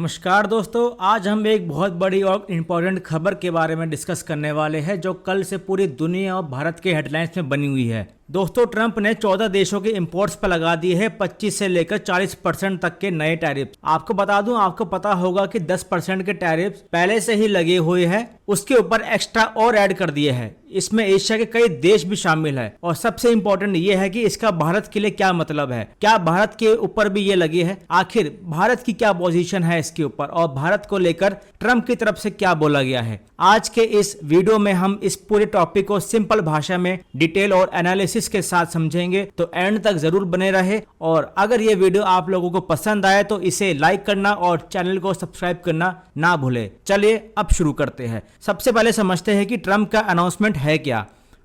नमस्कार दोस्तों, आज हम एक बहुत बड़ी और इम्पोर्टेंट खबर के बारे में डिस्कस करने वाले हैं जो कल से पूरी दुनिया और भारत के हेडलाइंस में बनी हुई है। दोस्तों, ट्रंप ने 14 देशों के इंपोर्ट्स पर लगा दिए हैं 25 से लेकर 40% तक के नए टैरिफ। आपको बता दूं, आपको पता होगा कि 10% के टैरिफ पहले से ही लगे हुए हैं, उसके ऊपर एक्स्ट्रा और ऐड कर दिए हैं। इसमें एशिया के कई देश भी शामिल है और सबसे इंपॉर्टेंट ये है कि इसका भारत के लिए क्या मतलब है। क्या भारत के ऊपर भी ये लगे है? आखिर भारत की क्या पोजीशन है इसके ऊपर और भारत को लेकर ट्रंप की तरफ से क्या बोला गया है। आज के इस वीडियो में हम इस पूरे टॉपिक को सिंपल भाषा में डिटेल और एनालिसिस के साथ समझेंगे, तो एंड तक जरूर बने रहे। और अगर ये वीडियो आप लोगों को पसंद आए तो इसे लाइक करना और चैनल को सब्सक्राइब करना ना भूले। चलिए अब शुरू करते हैं। सबसे पहले समझते हैं कि ट्रंप का अनाउंसमेंट है क्या।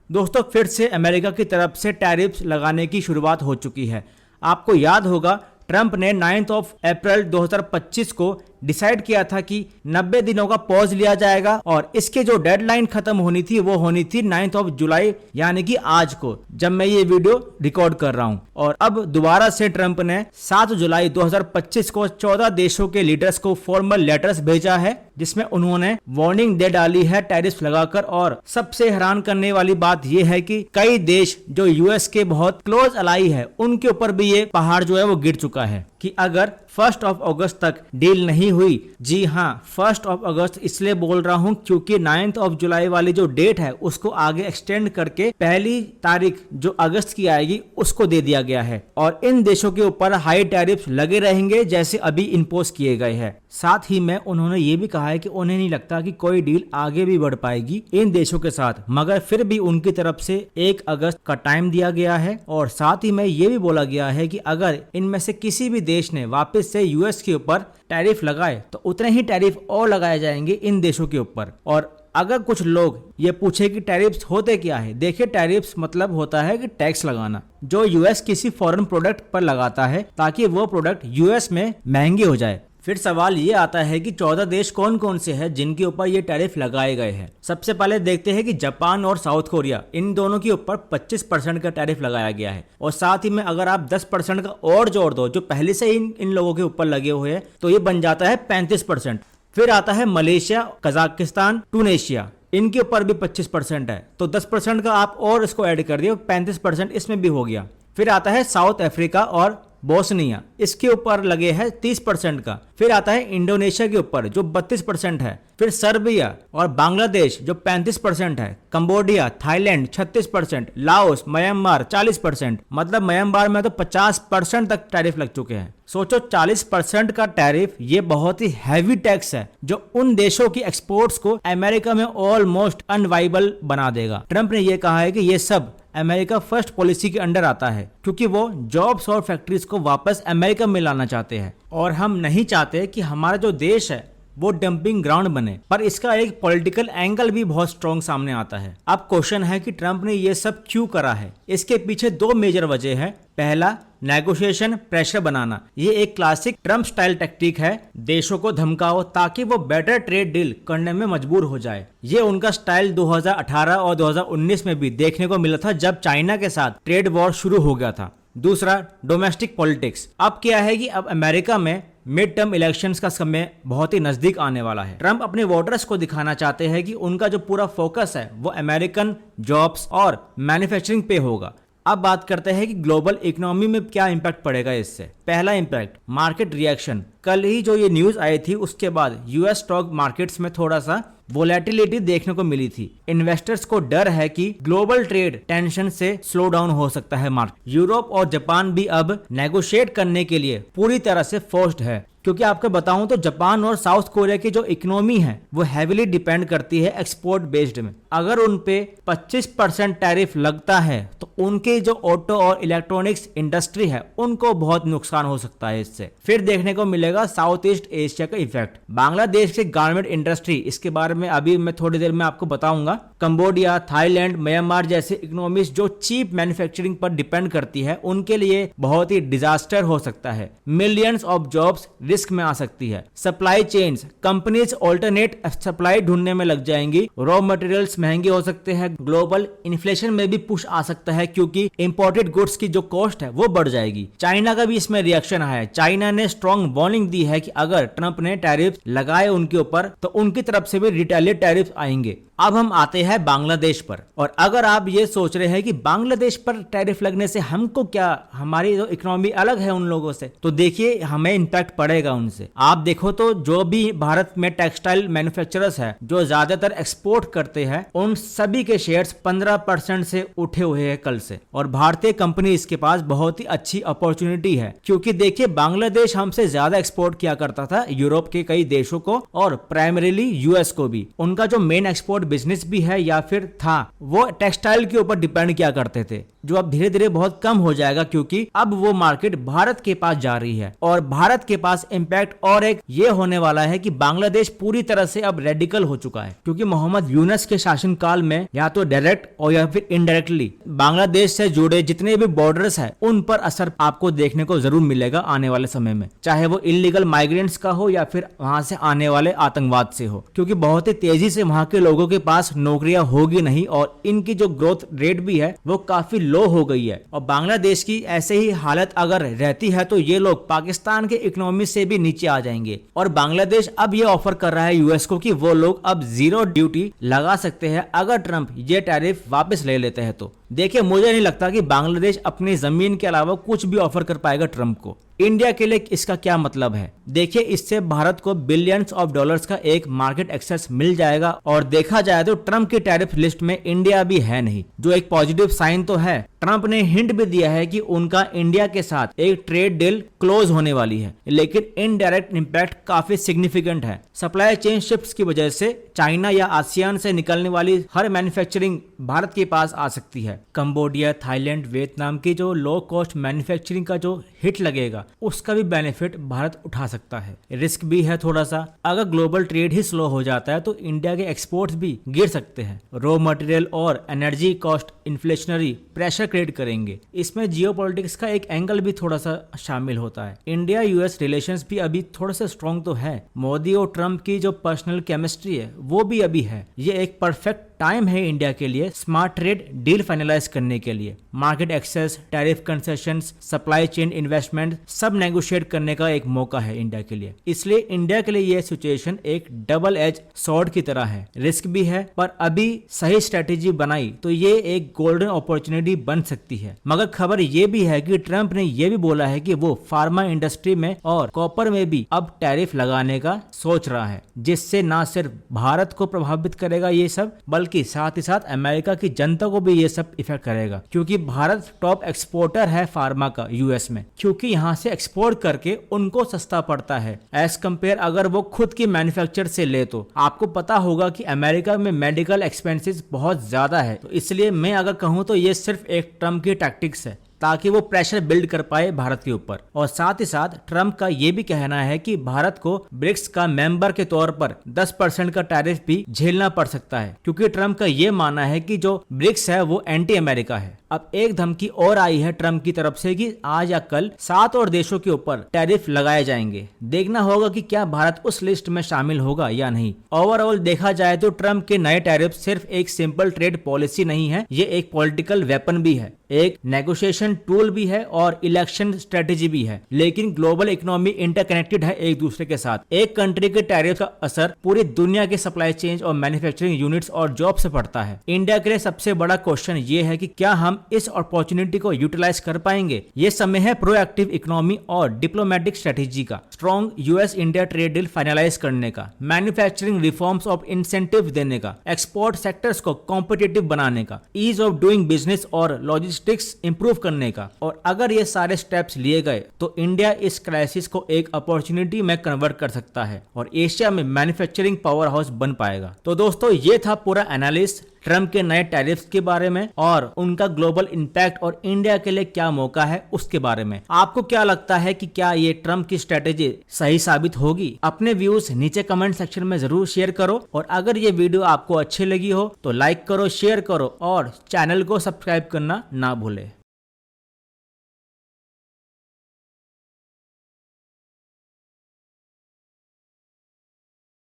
दोस्तों, फिर से अमेरिका की तरफ से टैरिफ्स लगाने की शुरुआत हो चुकी है। आपको याद होगा, ट्रंप ने 9 अप्रैल 2025 को डिसाइड किया था कि 90 दिनों का पॉज लिया जाएगा और इसके जो डेडलाइन खत्म होनी थी वो होनी थी 9 जुलाई, यानी कि आज को, जब मैं ये वीडियो रिकॉर्ड कर रहा हूं। और अब दोबारा से ट्रंप ने 7 जुलाई 2025 को 14 देशों के लीडर्स को फॉर्मल लेटर्स भेजा है, जिसमें उन्होंने वार्निंग दे डाली है टैरिफ लगाकर। और सबसे हैरान करने वाली बात यह है कि कई देश जो यूएस के बहुत क्लोज अलाई है, उनके ऊपर भी ये पहाड़ जो है वो गिर चुका है कि अगर 1 अगस्त तक डील नहीं हुई। जी हाँ, 1 अगस्त इसलिए बोल रहा हूं क्योंकि 9 जुलाई वाली जो डेट है उसको आगे एक्सटेंड करके पहली तारीख जो अगस्त की आएगी उसको दे दिया गया है। और इन देशों के ऊपर हाई टैरिफ लगे रहेंगे जैसे अभी इंपोज किए गए हैं। साथ ही में उन्होंने ये भी कहा है कि उन्हें नहीं लगता कि कोई डील आगे भी बढ़ पाएगी इन देशों के साथ, मगर फिर भी उनकी तरफ से 1 अगस्त का टाइम दिया गया है। और साथ ही में ये भी बोला गया है कि अगर इनमें से किसी भी देश ने वापस से यूएस के ऊपर टैरिफ लगाए तो उतने ही टैरिफ और लगाए जाएंगे इन देशों के ऊपर। और अगर कुछ लोग ये पूछे कि टैरिफ्स होते क्या है, देखिए, टैरिफ्स मतलब होता है कि टैक्स लगाना जो यूएस किसी फॉरेन प्रोडक्ट पर लगाता है ताकि वो प्रोडक्ट यूएस में महंगे हो जाए। फिर सवाल ये आता है कि 14 देश कौन कौन से हैं जिनके ऊपर ये टैरिफ लगाए गए हैं। सबसे पहले देखते हैं कि जापान और साउथ कोरिया, इन दोनों के ऊपर 25% का टैरिफ लगाया गया है। और साथ ही में अगर आप 10% का और जोड़ दो जो पहले से ही इन लोगों के ऊपर लगे हुए हैं, तो ये बन जाता है 35%। फिर आता है मलेशिया, कजाकिस्तान, टूनेशिया, इनके ऊपर भी 25% है, तो 10% का आप और इसको ऐड कर दिए, 35% इसमें भी हो गया। फिर आता है साउथ अफ्रीका और बोस्निया, इसके ऊपर लगे हैं 30% का। फिर आता है इंडोनेशिया के ऊपर जो 32% है। फिर सर्बिया और बांग्लादेश जो 35% है। कंबोडिया, थाईलैंड 36%, लाओस, म्यांमार 40%, मतलब म्यांमार में तो 50% तक टैरिफ लग चुके हैं। सोचो, 40% का टैरिफ, ये बहुत ही हैवी टैक्स है जो उन देशों की एक्सपोर्ट्स को अमेरिका में ऑलमोस्ट अनवाइबल बना देगा। ट्रंप ने यह कहा है कि ये सब अमेरिका फर्स्ट पॉलिसी के अंडर आता है क्योंकि वो जॉब्स और फैक्ट्रीज को वापस अमेरिका में लाना चाहते हैं और हम नहीं चाहते कि हमारा जो देश है वो डंपिंग ग्राउंड बने। पर इसका एक पॉलिटिकल एंगल भी बहुत स्ट्रॉन्ग सामने आता है। अब क्वेश्चन है कि ट्रंप ने ये सब क्यों करा है। इसके पीछे 2 मेजर वजह है। पहला, नेगोशिएशन प्रेशर बनाना। ये एक क्लासिक ट्रंप स्टाइल टेक्निक है, देशों को धमकाओ ताकि वो बेटर ट्रेड डील करने में मजबूर हो जाए। ये उनका स्टाइल 2018 और 2019 में भी देखने को मिला था जब चाइना के साथ ट्रेड वॉर शुरू हो गया था। दूसरा, डोमेस्टिक पॉलिटिक्स। अब क्या है कि अब अमेरिका में मिड टर्म इलेक्शंस का समय बहुत ही नजदीक आने वाला है। ट्रंप अपने वोटर्स को दिखाना चाहते हैं कि उनका जो पूरा फोकस है वो अमेरिकन जॉब्स और मैन्युफैक्चरिंग पे होगा। अब बात करते हैं कि ग्लोबल इकोनॉमी में क्या इंपैक्ट पड़ेगा इससे। पहला इंपैक्ट, मार्केट रिएक्शन। कल ही जो ये न्यूज आई थी उसके बाद यूएस स्टॉक मार्केट्स में थोड़ा सा वोलेटिलिटी देखने को मिली थी। इन्वेस्टर्स को डर है कि ग्लोबल ट्रेड टेंशन से स्लो डाउन हो सकता है मार्केट। यूरोप और जापान भी अब नेगोशिएट करने के लिए पूरी तरह से फोर्स्ड है क्योंकि आपको बताऊं तो जापान और साउथ कोरिया की जो इकोनॉमी है वो हैविली डिपेंड करती है एक्सपोर्ट बेस्ड में। अगर उन पे 25% टैरिफ लगता है तो उनके जो ऑटो और इलेक्ट्रॉनिक्स इंडस्ट्री है उनको बहुत नुकसान हो सकता है इससे। फिर देखने को मिलेगा साउथ ईस्ट एशिया का इफेक्ट। बांग्लादेश की गारमेंट इंडस्ट्री, इसके बारे में अभी मैं थोड़ी देर में आपको बताऊंगा। कंबोडिया, थाईलैंड, म्यांमार जैसे इकोनॉमीज जो चीप मैन्युफैक्चरिंग पर डिपेंड करती है, उनके लिए बहुत ही डिजास्टर हो सकता है। मिलियंस ऑफ जॉब्स रिस्क में आ सकती है। Supply chains, companies alternate supply ढूंढने में लग जाएंगी। रॉ मटेरियल्स महंगे हो सकते हैं। ग्लोबल इन्फ्लेशन में भी पुश आ सकता है क्योंकि इंपोर्टेड गुड्स की जो कॉस्ट है वो बढ़ जाएगी। चाइना का भी इसमें रिएक्शन आया है। चाइना ने स्ट्रॉन्ग वार्निंग दी है कि अगर ट्रंप ने टैरिफ लगाए उनके ऊपर तो उनकी तरफ से भी रिटेलिएट टैरिफ आएंगे। अब हम आते हैं बांग्लादेश पर, और अगर आप ये सोच रहे हैं कि बांग्लादेश पर टैरिफ लगने से हमको क्या, हमारी जो इकोनॉमी अलग है उन लोगों से, तो देखिए हमें इंपैक्ट पड़ेगा उनसे। आप देखो तो जो भी भारत में टेक्सटाइल मैन्युफैक्चरर्स है जो ज्यादातर एक्सपोर्ट करते हैं, उन सभी के शेयर्स 15% से उठे हुए हैं कल से। और भारतीय कंपनी इसके पास बहुत ही अच्छी अपॉर्चुनिटी है, क्योंकि देखिए बांग्लादेश हमसे ज्यादा एक्सपोर्ट किया करता था यूरोप के कई देशों को और प्राइमरीली यूएस को भी। उनका जो मेन एक्सपोर्ट बिजनेस भी है या फिर था वो टेक्सटाइल के ऊपर डिपेंड किया करते थे, जो अब धीरे धीरे बहुत कम हो जाएगा क्योंकि अब वो मार्केट भारत के पास जा रही है। और भारत के पास इंपैक्ट और एक ये होने वाला है कि बांग्लादेश पूरी तरह से अब रेडिकल हो चुका है, क्योंकि मोहम्मद यूनस के शासनकाल में या तो डायरेक्ट और या फिर इनडायरेक्टली बांग्लादेश से जुड़े जितने भी बॉर्डर्स है उन पर असर आपको देखने को जरूर मिलेगा आने वाले समय में, चाहे वो इलीगल माइग्रेंट्स का हो या फिर वहां से आने वाले आतंकवाद से हो, क्योंकि बहुत ही तेजी से वहां के लोगों के पास नौकरियां होगी नहीं और इनकी जो ग्रोथ रेट भी है वो काफी लो हो गई है। और बांग्लादेश की ऐसे ही हालत अगर रहती है तो ये लोग पाकिस्तान के इकोनॉमी से भी नीचे आ जाएंगे। और बांग्लादेश अब ये ऑफर कर रहा है यूएस को कि वो लोग अब 0 ड्यूटी लगा सकते हैं अगर ट्रंप ये टैरिफ वापस ले लेते हैं तो। देखिए मुझे नहीं लगता कि बांग्लादेश अपनी जमीन के अलावा कुछ भी ऑफर कर पाएगा ट्रंप को। इंडिया के लिए इसका क्या मतलब है? देखिए इससे भारत को बिलियंस ऑफ डॉलर्स का एक मार्केट एक्सेस मिल जाएगा। और देखा जाए तो ट्रंप की टैरिफ लिस्ट में इंडिया भी है नहीं, जो एक पॉजिटिव साइन तो है। ट्रंप ने हिंट भी दिया है कि उनका इंडिया के साथ एक ट्रेड डील क्लोज होने वाली है, लेकिन इनडायरेक्ट इंपैक्ट काफी सिग्निफिकेंट है। सप्लाई चेन शिफ्ट्स की वजह से चाइना या आसियान से निकलने वाली हर मैन्युफैक्चरिंग भारत के पास आ सकती है। कंबोडिया, थाईलैंड, वियतनाम की जो लो कॉस्ट मैन्युफैक्चरिंग का जो हिट लगेगा उसका भी बेनिफिट भारत उठा सकता है। रिस्क भी है थोड़ा सा, अगर ग्लोबल ट्रेड ही स्लो हो जाता है तो इंडिया के एक्सपोर्ट्स भी गिर सकते हैं। रॉ मटेरियल और energy cost inflationary pressure create करेंगे। इसमें जियोपॉलिटिक्स का एक एंगल भी थोड़ा सा शामिल होता है। इंडिया यूएस रिलेशंस भी अभी थोड़ा सा स्ट्रॉन्ग तो है। मोदी और ट्रंप की जो पर्सनल केमिस्ट्री है वो भी अभी है। ये एक परफेक्ट टाइम है इंडिया के लिए स्मार्ट ट्रेड डील फाइनलाइज करने के लिए। Market access, tariff concessions, supply chain investment सब नेगोशिएट करने का एक मौका है इंडिया के लिए। इसलिए इंडिया के लिए ये सिचुएशन एक डबल एज स्वॉर्ड की तरह है। रिस्क भी है, पर अभी सही स्ट्रेटेजी बनाई तो ये एक गोल्डन अपॉर्चुनिटी बन सकती है। मगर खबर ये भी है कि ट्रंप ने ये भी बोला है कि वो फार्मा इंडस्ट्री में और कॉपर में भी अब टैरिफ लगाने का सोच रहा है, जिससे ना सिर्फ भारत को प्रभावित करेगा ये सब, बल्कि साथ ही साथ अमेरिका की जनता को भी ये सब इफेक्ट करेगा, क्योंकि भारत टॉप एक्सपोर्टर है फार्मा का यूएस में, क्योंकि यहाँ से एक्सपोर्ट करके उनको सस्ता पड़ता है एज कंपेयर अगर वो खुद की मैन्युफैक्चर से ले। तो आपको पता होगा कि अमेरिका में मेडिकल एक्सपेंसेस बहुत ज्यादा है, तो इसलिए मैं अगर कहूँ तो ये सिर्फ एक ट्रम्प की टैक्टिक्स है ताकि वो प्रेशर बिल्ड कर पाए भारत के ऊपर। और साथ ही साथ ट्रंप का ये भी कहना है कि भारत को ब्रिक्स का मेंबर के तौर पर 10% का टैरिफ भी झेलना पड़ सकता है, क्योंकि ट्रंप का ये मानना है कि जो ब्रिक्स है वो एंटी अमेरिका है। अब एक धमकी और आई है ट्रंप की तरफ से कि आज या कल 7 और देशों के ऊपर टैरिफ लगाए जाएंगे। देखना होगा कि क्या भारत उस लिस्ट में शामिल होगा या नहीं। ओवरऑल देखा जाए तो ट्रंप के नए टैरिफ सिर्फ एक सिंपल ट्रेड पॉलिसी नहीं है, ये एक पॉलिटिकल वेपन भी है, एक नेगोशिएशन टूल भी है और इलेक्शन स्ट्रेटेजी भी है। लेकिन ग्लोबल इकोनॉमी इंटरकनेक्टेड है एक दूसरे के साथ। एक कंट्री के टैरिफ का असर पूरी दुनिया के सप्लाई चेन और मैन्युफैक्चरिंग यूनिट्स और जॉब से पड़ता है। इंडिया के लिए सबसे बड़ा क्वेश्चन ये है कि क्या हम इस अपॉर्चुनिटी को यूटिलाइज कर पाएंगे। ये समय है प्रोएक्टिव इकोनॉमी और डिप्लोमेटिक स्ट्रेटेजी का, strong US India trade deal finalise करने का, मैन्युफैक्चरिंग रिफॉर्म्स ऑफ इंसेंटिव देने का, एक्सपोर्ट सेक्टर्स को कॉम्पिटिटिव बनाने का, ईज ऑफ डूइंग बिजनेस और लॉजिस्टिक्स इंप्रूव करने का। और अगर ये सारे स्टेप्स लिए गए तो इंडिया इस क्राइसिस को एक अपॉर्चुनिटी में कन्वर्ट कर सकता है और एशिया में मैन्युफैक्चरिंग पावर हाउस बन पाएगा। तो दोस्तों ये था पूरा एनालिसिस ट्रंप के नए टैरिफ्स के बारे में और उनका ग्लोबल इंपैक्ट और इंडिया के लिए क्या मौका है उसके बारे में। आपको क्या लगता है कि क्या ये ट्रंप की स्ट्रेटेजी सही साबित होगी? अपने व्यूज नीचे कमेंट सेक्शन में जरूर शेयर करो और अगर ये वीडियो आपको अच्छी लगी हो तो लाइक करो, शेयर करो और चैनल को सब्सक्राइब करना ना भूले।